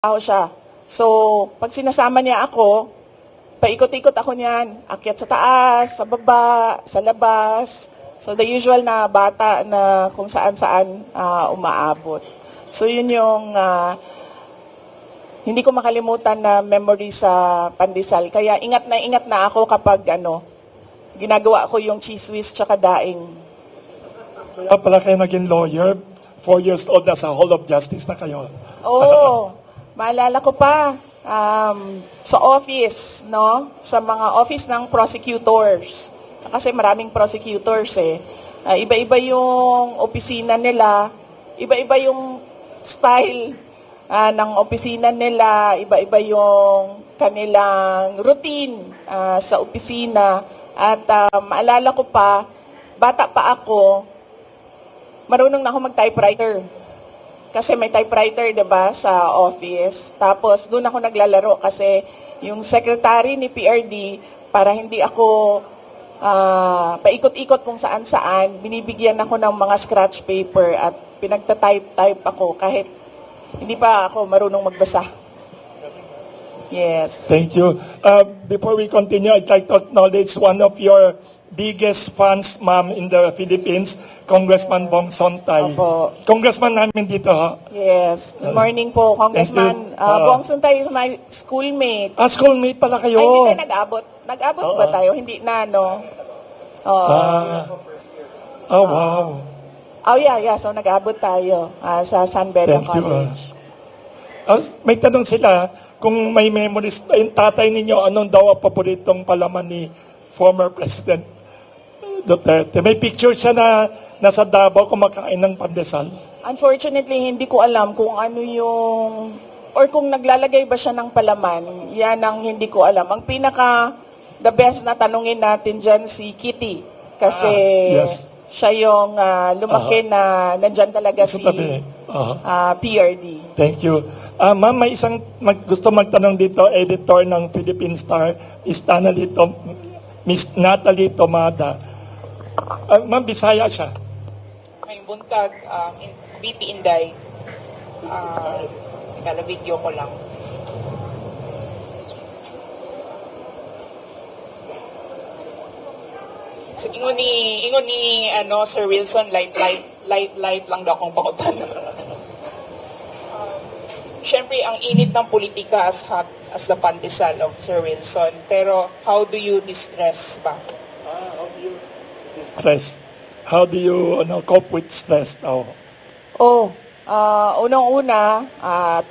trabaho siya. So, pag sinasama niya ako, paikot-ikot ako niyan, akyat sa taas, sa baba, sa labas. So, the usual na bata na kung saan-saan umaabot. So, yun yung hindi ko makalimutan na memory sa pandesal. Kaya ingat na ako kapag ginagawa ko yung cheese whiz tsaka daing. Kaya pala kayo naging lawyer, 4 years old na sa Hall of Justice na kayo. Oo, maalala ko pa, sa office, no? Sa mga office ng prosecutors. Kasi maraming prosecutors iba-iba yung opisina nila, iba-iba yung style ng opisina nila, iba-iba yung kanilang routine sa opisina. At maalala ko pa, bata pa ako, marunong na ako mag-typewriter. Kasi may typewriter, diba, sa office. Tapos, doon ako naglalaro kasi yung secretary ni PRD, para hindi ako paikot-ikot kung saan-saan, binibigyan ako ng mga scratch paper at pinagta-type ako kahit hindi pa ako marunong magbasa. Yes. Thank you. Before we continue, I'd like to acknowledge one of your biggest fans, ma'am, in the Philippines, Congressman Bong Sontay. Opo. Congressman namin dito, ha? Yes. Good morning po, Congressman. Bong Sontay is my schoolmate. Schoolmate pala kayo. Ay, hindi tayo nag-abot. Nag-abot ba tayo? Hindi na, no? Wow. Oh, yeah. So, nag-abot tayo sa San Beda Thank you. College. May tanong sila, kung may memories, yung tatay ninyo, anong daw ang paboritong palaman ni former President Duterte? May picture siya na nasa Davao kumakain ng pandesal. Unfortunately, hindi ko alam kung ano yung, or kung naglalagay ba siya ng palaman. Yan ang hindi ko alam. Ang the best na tanungin natin dyan si Kitty. Kasi yes. siya yung lumaki na nandyan talaga si PRD. Thank you. Ma'am, may isang gusto magtanong dito, editor ng Philippine Star, Miss Natalie Tomada. Ma'am, Bisaya siya. May buntag, BP Inday. Video ko lang. So, ingon ni Sir Wilson, light lang daw akong pautan. Siyempre, ang init ng politika as hot as the pandesal of Sir Wilson. Pero, how do you distress ba? Stress. How do you cope with stress? Unang-una,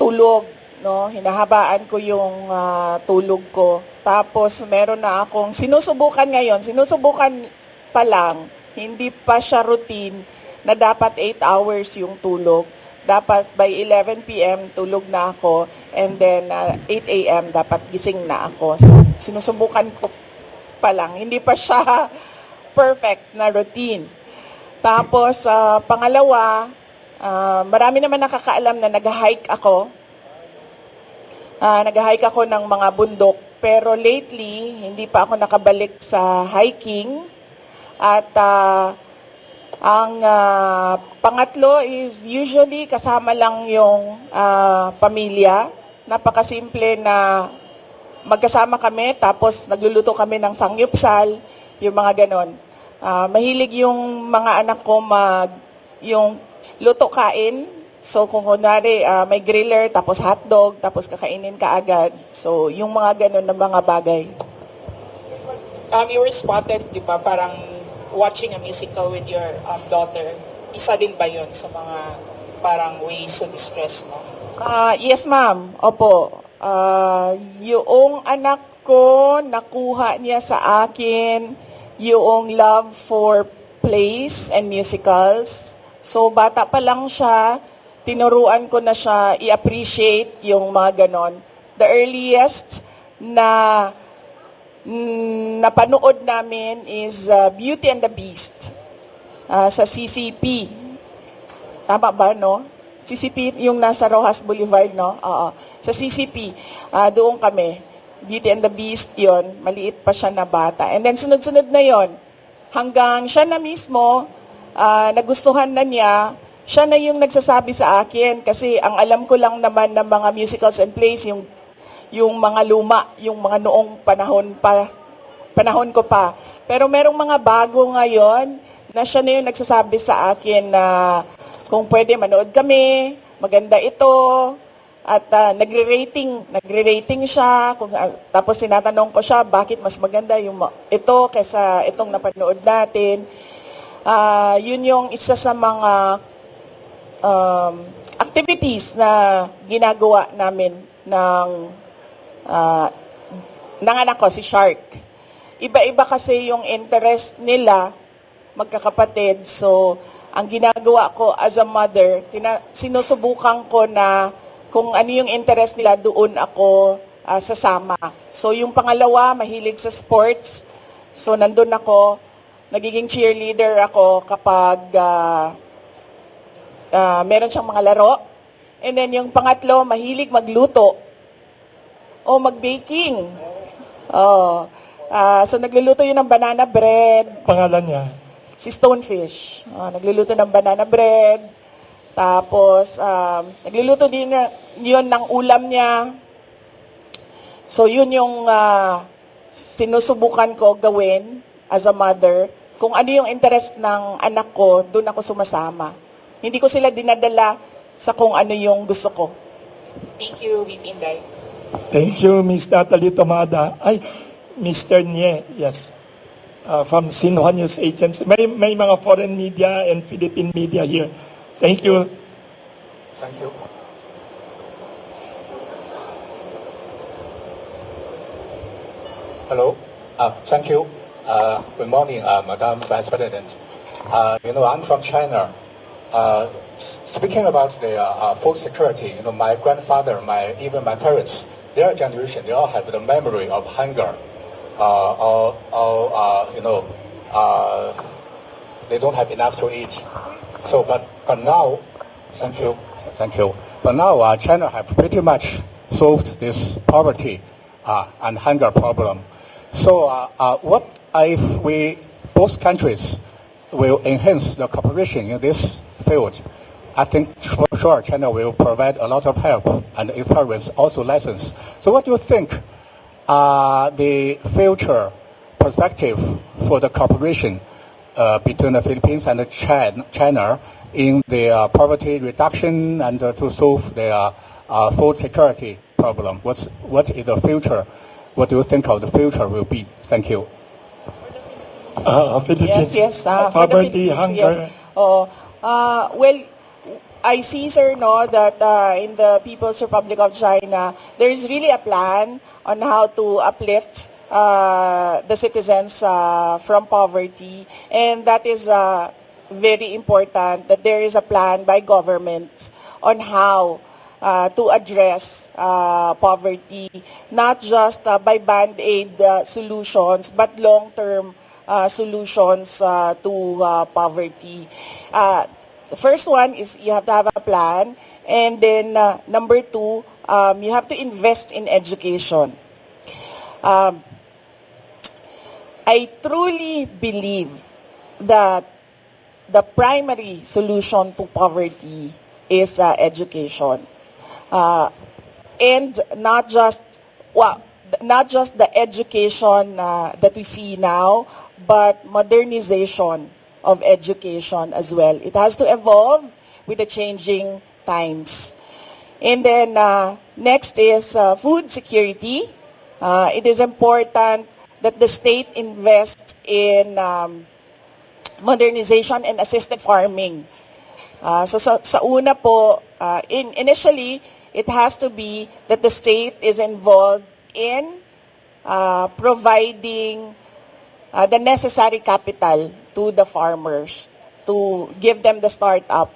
tulog. No? Hinahabaan ko yung tulog ko. Tapos, meron na akong sinusubukan ngayon. Sinusubukan pa lang. Hindi pa siya routine na dapat 8 hours yung tulog. Dapat by 11 p.m. tulog na ako. And then, 8 a.m. dapat gising na ako. So, sinusubukan ko pa lang. Hindi pa siya perfect na routine. Tapos, pangalawa, marami naman nakakaalam na nag-hike ako. Nag-hike ako ng mga bundok. Pero lately, hindi pa ako nakabalik sa hiking. At ang pangatlo is usually kasama lang yung pamilya. Napakasimple na magkasama kami, tapos nagluluto kami ng sangyupsal, yung mga ganon. Mahilig yung mga anak ko yung luto kain. So kung kunwari may griller, tapos hotdog, tapos kakainin ka agad. So yung mga ganon na mga bagay. You were spotted, di ba, parang watching a musical with your daughter. Isa din ba yun sa mga parang ways to distress mo? Yes, ma'am. Opo. Yung anak ko, nakuha niya sa akin yung love for plays and musicals. So, bata pa lang siya, tinuruan ko na siya i-appreciate yung mga ganon. The earliest na napanood namin is Beauty and the Beast sa CCP. Tama ba, no? CCP yung nasa Rojas Boulevard, no? Oo. Sa CCP, doon kami. Beauty and the Beast yon, maliit pa siya na bata. And then sunod-sunod na yon, hanggang siya na mismo, nagustuhan na niya, siya na yung nagsasabi sa akin kasi ang alam ko lang naman ng mga musicals and plays yung mga luma, yung mga noong panahon ko pa. Pero merong mga bago ngayon na siya na yung nagsasabi sa akin na kung pwede manood kami, maganda ito. At nagre-rating siya. Tapos tinatanong ko siya, bakit mas maganda ito kaysa itong napanood natin. Yun yung isa sa mga activities na ginagawa namin ng anak ko, si Shark. Iba-iba kasi yung interest nila, magkakapatid. So, ang ginagawa ko as a mother, sinusubukan ko na kung ano yung interest nila, doon ako sasama. So, yung pangalawa, mahilig sa sports. So, nandun ako, nagiging cheerleader ako kapag meron siyang mga laro. And then yung pangatlo, mahilig magluto o mag-baking. So nagluluto yun ng banana bread. Pangalan niya? Si Stonefish. Nagluluto ng banana bread. Tapos, nagluluto din yun ng ulam niya. So yun yung sinusubukan ko gawin as a mother. Kung ano yung interest ng anak ko, doon ako sumasama. Hindi ko sila dinadala sa kung ano yung gusto ko. Thank you, VP Inday. Thank you, Ms. Natalie Tomada. Ay, Mr. Nye, yes. From Xinhua News Agency. May mga foreign media and Philippine media here. Thank you. Thank you. Hello. Thank you. Good morning, Madam Vice President. I'm from China. Speaking about the food security, my grandfather, even my parents, their generation, they all have the memory of hunger. They don't have enough to eat. So, but now, thank you. But now, China have pretty much solved this poverty and hunger problem. So, what if both countries will enhance the cooperation in this field? I think for sure China will provide a lot of help and experience, also lessons. So what do you think the future perspective for the cooperation between the Philippines and China in the poverty reduction and to solve the food security problem? What is the future? What do you think of the future will be? Thank you. Philippines, Yes. For the poverty, Philippines, hunger. yes. Well, I see, sir, that in the People's Republic of China, there is really a plan on how to uplift the citizens from poverty. And that is very important, that there is a plan by government on how to address poverty, not just by band-aid solutions, but long-term solutions to poverty. The first one is you have to have a plan, and then number two, you have to invest in education. I truly believe that the primary solution to poverty is education, and not just the education that we see now, but modernization of education as well. It has to evolve with the changing times. And then next is food security. It is important that the state invests in modernization and assisted farming. So sa una po, initially, it has to be that the state is involved in providing the necessary capital to the farmers to give them the startup.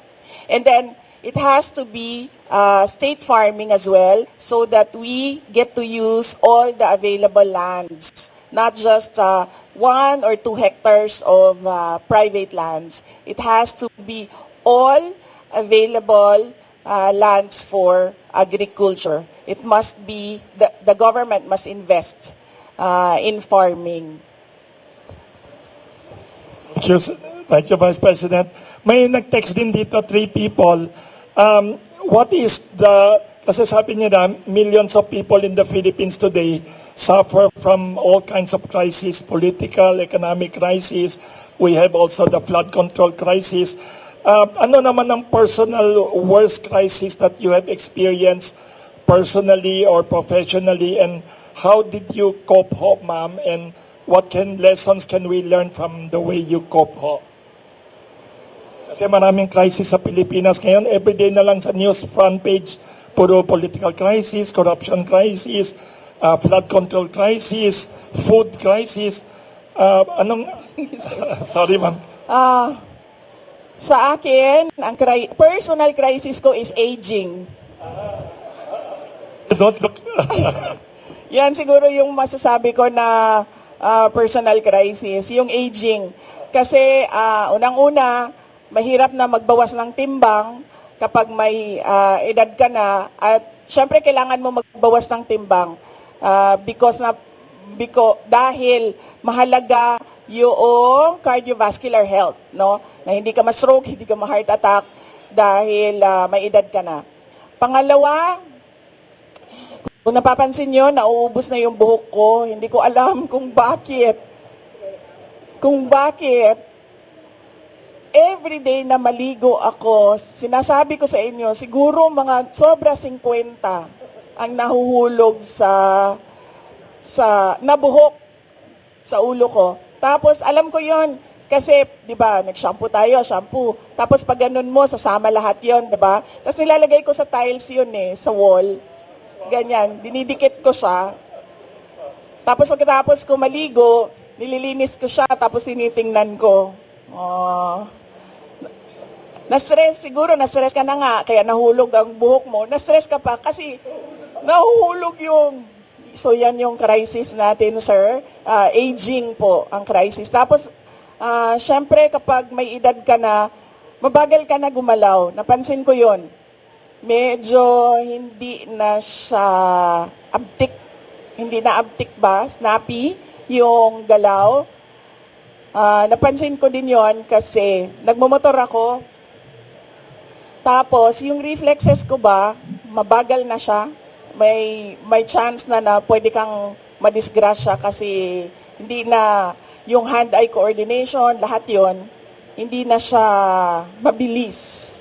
And then it has to be state farming as well, so that we get to use all the available lands, not just 1 or 2 hectares of private lands. It has to be all available lands for agriculture. It must be, the government must invest in farming. Thank you, Vice President. May nag-text din dito, 3 people. What is kasi sabi niya na millions of people in the Philippines today suffer from all kinds of crises, political, economic crisis. We have also the flood control crisis. Ano naman ang personal worst crisis that you have experienced personally or professionally, and how did you cope ho, ma'am, and what lessons can we learn from the way you cope ho? Kasi maraming crisis sa Pilipinas ngayon. Everyday na lang sa news front page, puro political crisis, corruption crisis, flood control crisis, food crisis. Sorry, ma'am. Sa akin, ang personal crisis ko is aging. Don't look. Yan siguro yung masasabi ko na personal crisis, yung aging. Kasi unang-una, mahirap na magbawas ng timbang kapag may edad ka na, at syempre kailangan mo magbawas ng timbang dahil mahalaga yung cardiovascular health, no? Na hindi ka ma-stroke, hindi ka ma-heart attack dahil may edad ka na. Pangalawa, kung napapansin nyo, nauubos na yung buhok ko. Hindi ko alam kung bakit. Everyday na maligo ako, sinasabi ko sa inyo, siguro mga sobra 50 ang nahuhulog na buhok sa ulo ko. Tapos alam ko yon kasi 'di ba, nag-shampoo tayo, Tapos pag ganun mo, sasama lahat 'yon, 'di ba? Tapos nilalagay ko sa tiles 'yon sa wall. Ganyan, dinidikit ko siya. Tapos pagkatapos ko maligo, nililinis ko siya, tapos tinitingnan ko. Na-stress ka na nga, kaya nahulog ang buhok mo. Na-stress ka pa kasi nahuhulog yung. So yan yung crisis natin, sir. Aging po ang crisis. Tapos, syempre kapag may edad ka na, mabagal ka na gumalaw. Napansin ko yon. Medyo hindi na siya abtik. Hindi na abtik ba? Snappy yung galaw. Napansin ko din yon kasi nagmumotor ako. Tapos, yung reflexes ko ba, mabagal na siya. May chance na pwede kang madisgrasya kasi hindi na yung hand-eye coordination, lahat yon hindi na siya mabilis.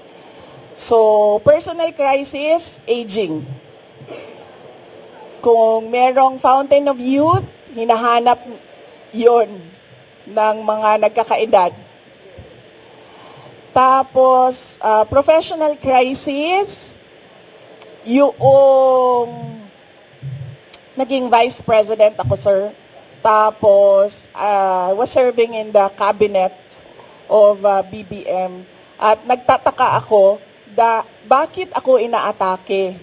So, personal crisis, aging. Kung merong fountain of youth, hinahanap yon ng mga nagkakaedad. Tapos, professional crisis, yung naging vice president ako, sir. Tapos, was serving in the cabinet of BBM. At nagtataka ako, bakit ako inaatake?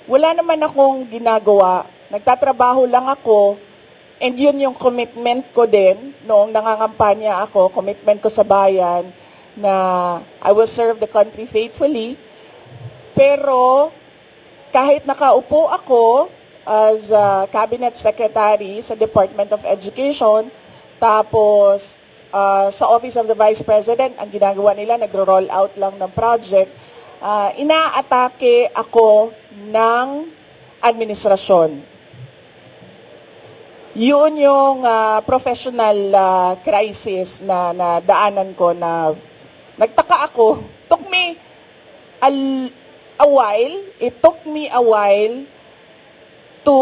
Wala naman akong ginagawa. Nagtatrabaho lang ako. And yun yung commitment ko din, noong nangangampanya ako, commitment ko sa bayan, na I will serve the country faithfully. Pero, kahit nakaupo ako as cabinet secretary sa Department of Education, tapos sa Office of the Vice President, ang ginagawa nila, nagro-roll out lang ng project, inaatake ako ng administrasyon. Yun yung professional crisis na daanan ko, na nagtaka ako. It took me a while to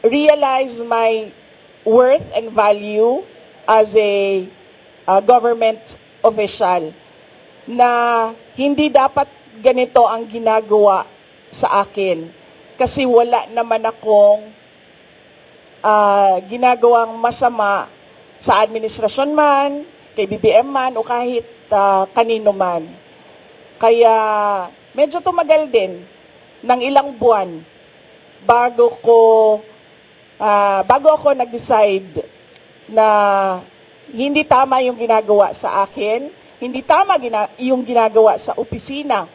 realize my worth and value as a government official, na hindi dapat ganito ang ginagawa sa akin. Kasi wala naman akong ginagawang masama sa administrasyon man, kay BBM man, o kahit kanino man. Kaya medyo tumagal din ng ilang buwan bago ako nag-decide na hindi tama yung ginagawa sa akin, hindi tama yung ginagawa sa opisina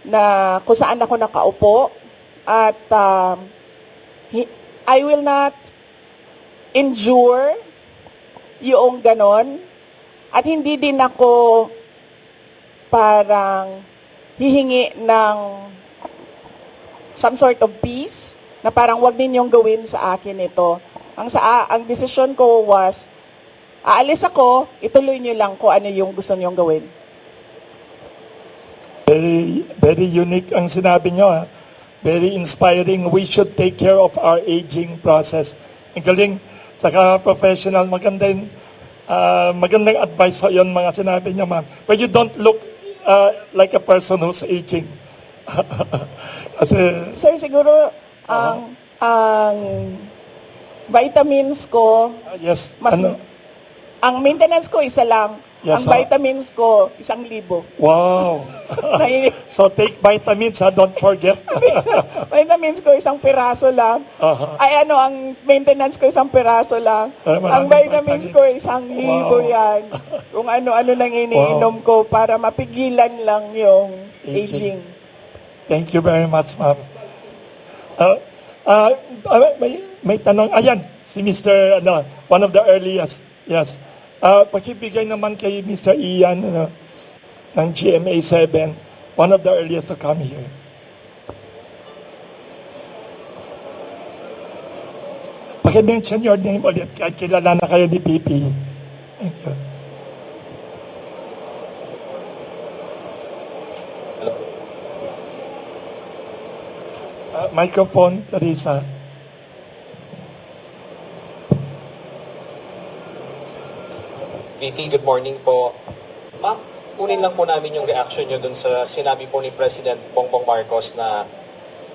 na kung saan ako nakaupo, at I will not endure yung ganon. At hindi din ako parang hihingi ng some sort of peace na parang wag ninyong gawin sa akin ito. Ang desisyon ko was, aalis ako, ituloy niyo lang kung ano yung gusto niyong gawin. Very, very unique ang sinabi nyo. Ha? Very inspiring. We should take care of our aging process. Ang galing, saka professional, magandang advice sa yun mga sinabi nyo, ma'am. But you don't look like a person who's aging. Kasi, Sir, siguro ang vitamins ko, yes, ang maintenance ko isa lang. Yes, Ang vitamins ko 1,000. wow. So take vitamins, ha? Don't forget. Vitamins ko 1 piraso lang. Ay ang maintenance ko 1 piraso lang. Ang vitamins ko 1,000 yan. Kung ano nang iniinom ko para mapigilan lang yung aging. Thank you very much, ma'am. May tanong. Ayan, si Mr. One of the earliest. Yes. Pakibigay naman kay Mr. Ian ng GMA 7, one of the earliest to come here. Paki-mention your name ulit kahit kilala na kayo ni PP. Thank you. Microphone, Teresa. VP, good morning po. Ma'am, kunin lang po namin yung reaction nyo dun sa sinabi po ni President Bongbong Marcos na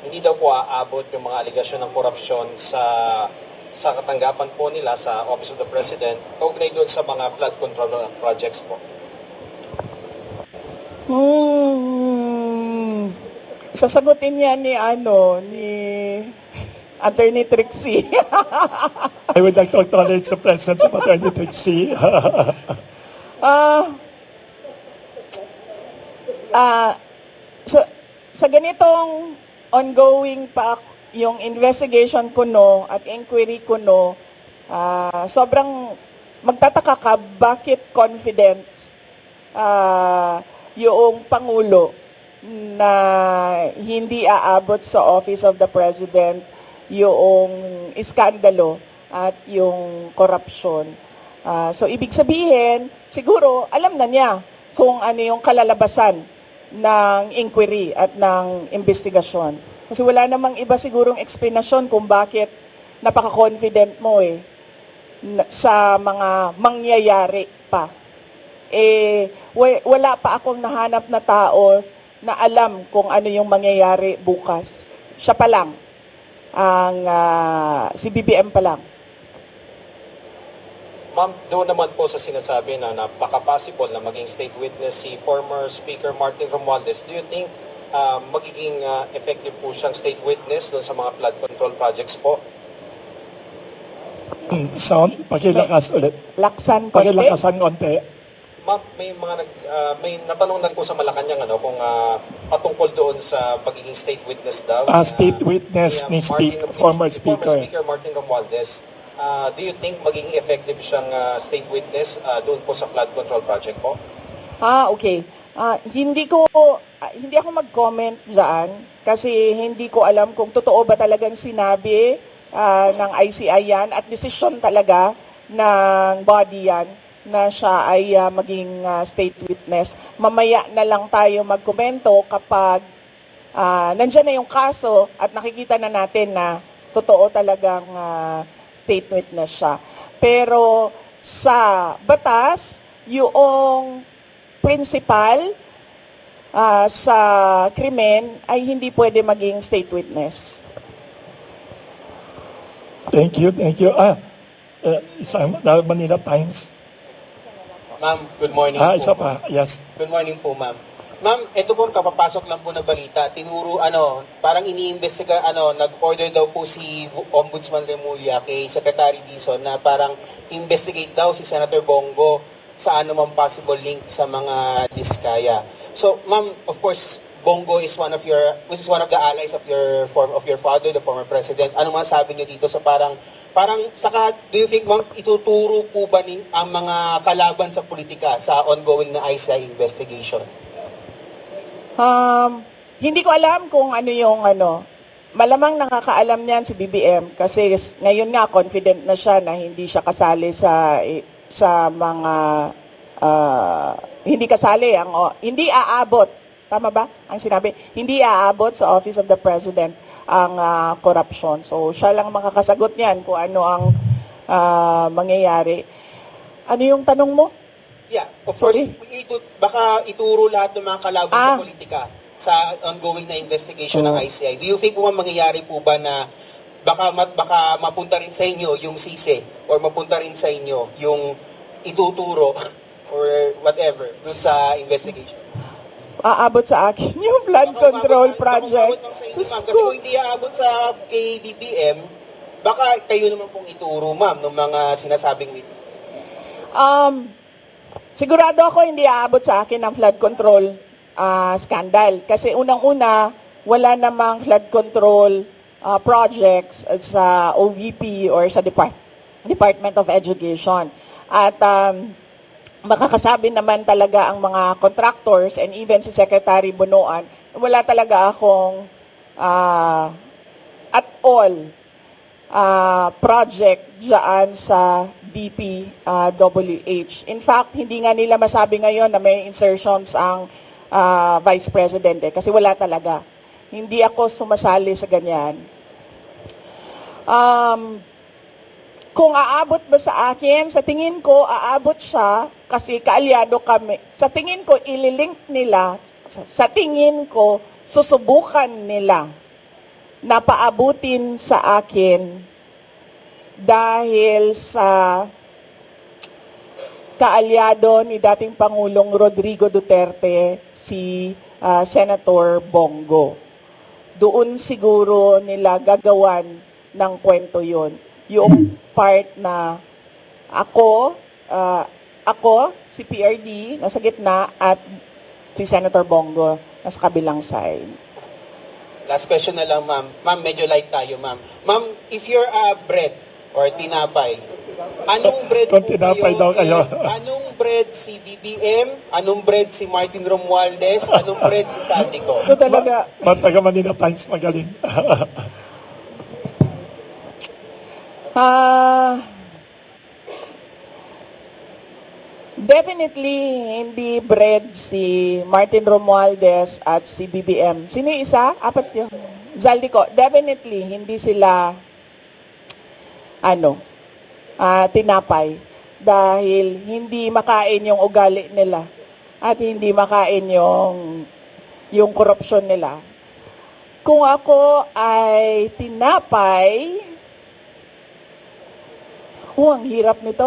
hindi daw po aabot yung mga aligasyon ng korupsyon sa katanggapan po nila sa Office of the President kaugnay dun sa mga flood control projects po. Sasagutin yan ni Attorney Trixie. I would like to acknowledge the presence of Attorney Trixie. Sa ganitong ongoing pa yung investigation ko at inquiry ko sobrang magtataka ka bakit confident yung Pangulo na hindi aabot sa Office of the President yung iskandalo at yung korupsyon. So, ibig sabihin, siguro, alam na niya kung ano yung kalalabasan ng inquiry at ng investigasyon. Kasi wala namang iba sigurong explanation kung bakit napaka-confident mo sa mga mangyayari pa. Wala pa akong nahanap na tao na alam kung ano yung mangyayari bukas. Siya pa lang. Si BBM pa lang. Ma'am, doon naman po sa sinasabi na napaka-possible na maging state witness si former Speaker Martin Romualdez, do you think magiging effective po siyang state witness doon sa mga flood control projects po? Sound, pakilakas ulit. Laksan konti. Pakilakasan konti. Ma'am, may natanong na rin po sa Malacanang kung patungkol doon sa pagiging state witness daw. State witness ni former Speaker. Former Speaker Martin Romualdez. Do you think magiging effective siyang state witness doon po sa flood control project po? Okay. Hindi ako mag-comment diyan kasi hindi ko alam kung totoo ba talagang sinabi ng ICI yan at desisyon talaga ng body yan na siya ay maging state witness. Mamaya na lang tayo magkomento kapag nandyan na yung kaso at nakikita na natin na totoo talagang state witness siya. Pero sa batas, yung principal sa krimen ay hindi pwede maging state witness. Thank you. Isang Manila Times. Ma'am, good morning po. Isa pa, yes. Good morning po, ma'am. Ma'am, ito po kapapasok lang po na balita. Parang iniimbestiga, nag-order daw po si Ombudsman Remulla kay Secretary Dizon na parang investigate daw si Senator Bongo sa anumang possible link sa mga diskaya. So, ma'am, of course, Bongo is one of the allies of your father, the former president. Ano masasabi niyo dito sa parang saka do you think ma'am ituturo po ba ang mga kalaban sa politika sa ongoing na ICI investigation? Hindi ko alam kung ano yung malamang nakakaalam niyan si BBM kasi ngayon nga confident na siya na hindi siya kasali sa mga hindi kasali hindi aabot. Tama ba? Ang sinabi, hindi aabot sa Office of the President ang corruption. So, siya lang makakasagot niyan kung ano ang mangyayari. Ano yung tanong mo? Yeah, of course, baka ituro lahat ng mga kalaban sa politika sa ongoing na investigation ng ICI. Do you think po mangyayari po ba na baka mapunta rin sa inyo yung sisi or mapunta rin sa inyo yung ituturo or whatever dun sa investigation? Aabot sa akin yung flood control project. Kasi kung hindi aabot sa kay BBM, baka kayo naman pong ituro, ma'am, ng mga sinasabing witness. Sigurado ako hindi aabot sa akin ang flood control scandal. Kasi unang-una, wala namang flood control projects sa OVP or sa Department of Education. At makakasabi naman talaga ang mga contractors and even si Secretary Bunuan, wala talaga akong at all project dyan sa DPWH. In fact, hindi nga nila masabi ngayon na may insertions ang Vice President kasi wala talaga. Hindi ako sumasali sa ganyan. Kung aabot ba sa akin, sa tingin ko, aabot siya kasi kaalyado kami. Sa tingin ko, ililink nila, sa tingin ko, susubukan nila na paabutin sa akin dahil sa kaalyado ni dating Pangulong Rodrigo Duterte, si Senator Bongo. Doon siguro nila gagawan ng kwento yon. Yung part na ako, si PRD, nasa gitna, at si Senator Bongo, nasa kabilang side. Last question na lang, ma'am. Ma'am, medyo light tayo, ma'am. Ma'am, if you're a bread or tinapay, anong bread po kayo? Anong bread si BBM? Anong bread si Martin Romualdez? Anong bread si Saldico? Ito talaga. Taga Manila Times magaling. Definitely, hindi bread si Martin Romualdez at si BBM. Sino yung isa? Apat yun. Zaldico. Definitely, hindi sila tinapay. Dahil hindi makain yung ugali nila. At hindi makain yung korupsyon nila. Kung ako ay tinapay, ang hirap nito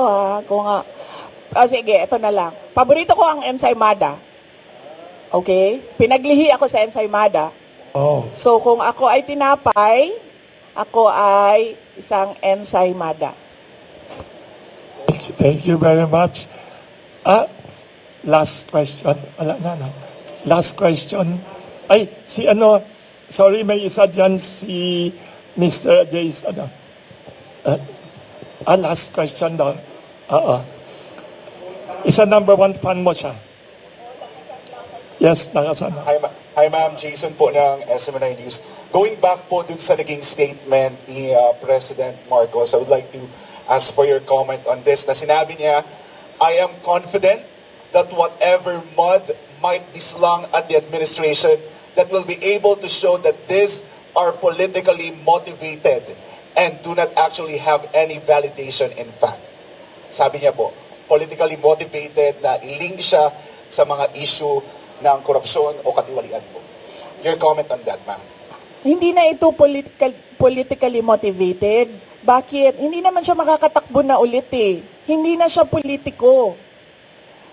sige, ito na lang. Paborito ko ang ensaymada. Okay? Pinaglihi ako sa ensaymada. Oh. So, kung ako ay tinapay, ako ay isang ensaymada. Thank you very much. Last question. Last question. Ay, sorry, may isa dyan si Mr. Jace. Last question daw. Isa number 1 fan mo siya. Yes, nakasama. Hi ma'am, Jason po ng SMNI News. Going back po dun sa naging statement ni President Marcos, I would like to ask for your comment on this. Na sinabi niya, I am confident that whatever mud might be slung at the administration, that will be able to show that these are politically motivated and do not actually have any validation in fact. Sabi niya po, politically motivated na i-link siya sa mga issue ng korupsyon o katiwalian po. Your comment on that, ma'am? Hindi na ito politically motivated. Bakit? Hindi naman siya makakatakbo na ulit eh. Hindi na siya politiko.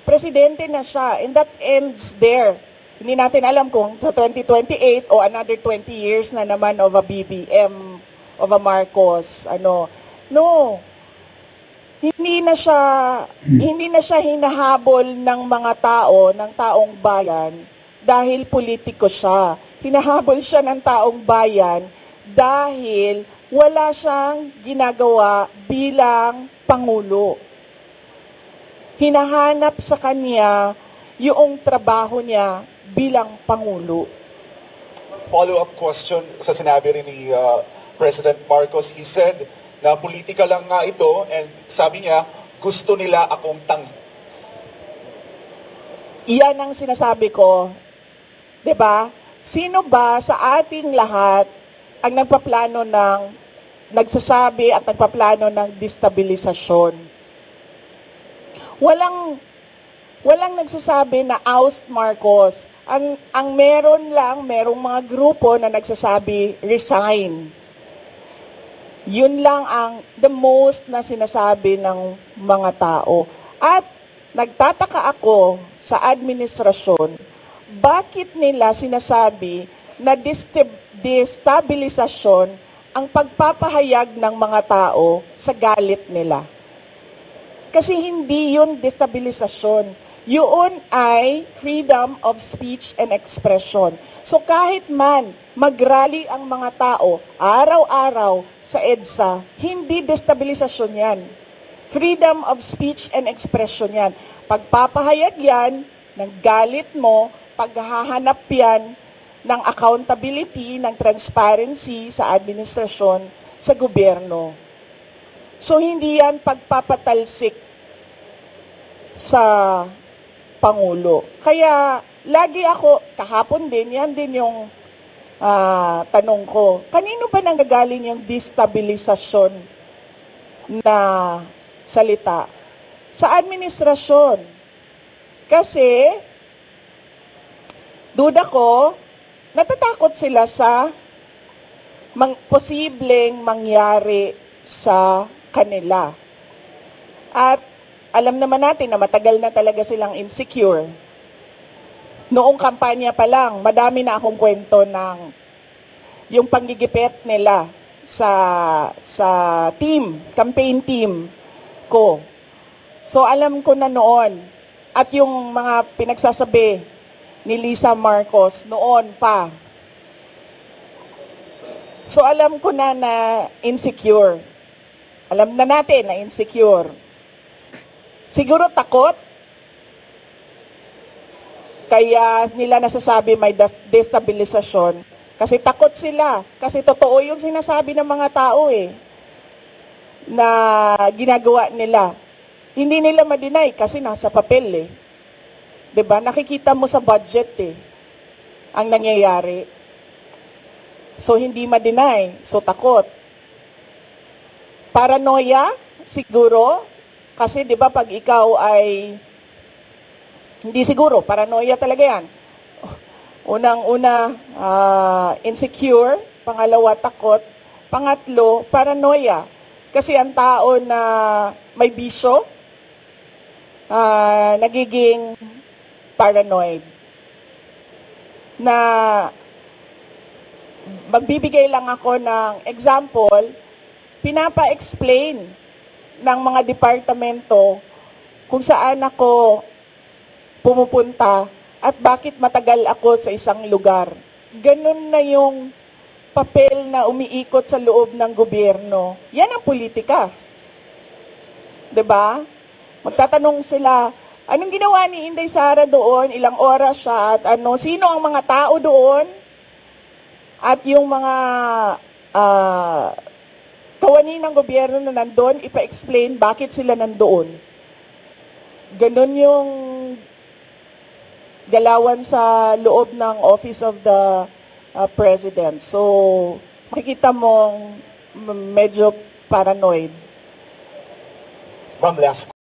Presidente na siya. And that ends there. Hindi natin alam kung sa 2028 o another 20 years na naman of a BBM, of a Marcos, No. Hindi na siya hinahabol ng mga tao, ng taong bayan dahil politiko siya. Hinahabol siya ng taong bayan dahil wala siyang ginagawa bilang Pangulo. Hinahanap sa kanya yung trabaho niya bilang Pangulo. Follow-up question sa sinabi rin ni President Marcos. He said na politika lang nga ito and sabi niya, gusto nila akong Iyan ang sinasabi ko. 'Di ba? Sino ba sa ating lahat ang nagsasabi at nagpaplano ng destabilisasyon? Walang nagsasabi na oust Marcos. Ang merong mga grupo na nagsasabi resign. Yun lang ang the most na sinasabi ng mga tao. At nagtataka ako sa administrasyon, bakit nila sinasabi na destabilisasyon ang pagpapahayag ng mga tao sa galit nila? Kasi hindi yun destabilisasyon. Yun ay freedom of speech and expression. So kahit man mag-rally ang mga tao araw-araw sa EDSA, hindi destabilisasyon yan. Freedom of speech and expression yan. Pagpapahayag yan ng galit mo, paghahanap yan ng accountability, ng transparency sa administrasyon, sa gobyerno. So hindi yan pagpapatalsik sa Pangulo. Kaya lagi ako, kahapon din, yan din yung tanong ko. Kanino ba nanggagaling yung destabilisasyon na salita? Sa administrasyon. Kasi, duda ko, natatakot sila sa posibleng mangyari sa kanila. At alam naman natin na matagal na talaga silang insecure. Noong kampanya pa lang, madami na akong kwento ng yung panggigipit nila sa campaign team ko. So alam ko na noon, at yung mga pinagsasabi ni Lisa Marcos noon pa. So alam ko na insecure. Alam na natin na insecure. Siguro takot. Kaya nila nasasabi may destabilisasyon. Kasi takot sila. Kasi totoo yung sinasabi ng mga tao na ginagawa nila. Hindi nila ma-deny kasi nasa papel 'Di ba? Nakikita mo sa budget ang nangyayari. So hindi ma-deny. So takot. Paranoia, siguro. Kasi 'di ba pag ikaw ay hindi siguro, paranoia talaga 'yan. Unang-una, insecure, pangalawa takot, pangatlo paranoia. Kasi ang tao na may bisyo nagiging paranoid. Na magbibigay lang ako ng example, pinapa-explain ng mga departamento kung saan ako pumupunta at bakit matagal ako sa isang lugar. Ganun na yung papel na umiikot sa loob ng gobyerno. Yan ang politika. 'Di ba? Magtatanong sila, anong ginawa ni Inday Sara doon? Ilang oras siya? At sino ang mga tao doon? At yung mga kawani ng gobyerno na nandoon, ipa-explain bakit sila nandoon. Ganon yung galawan sa loob ng Office of the President. So, makikita mong medyo paranoid. Ma'am, last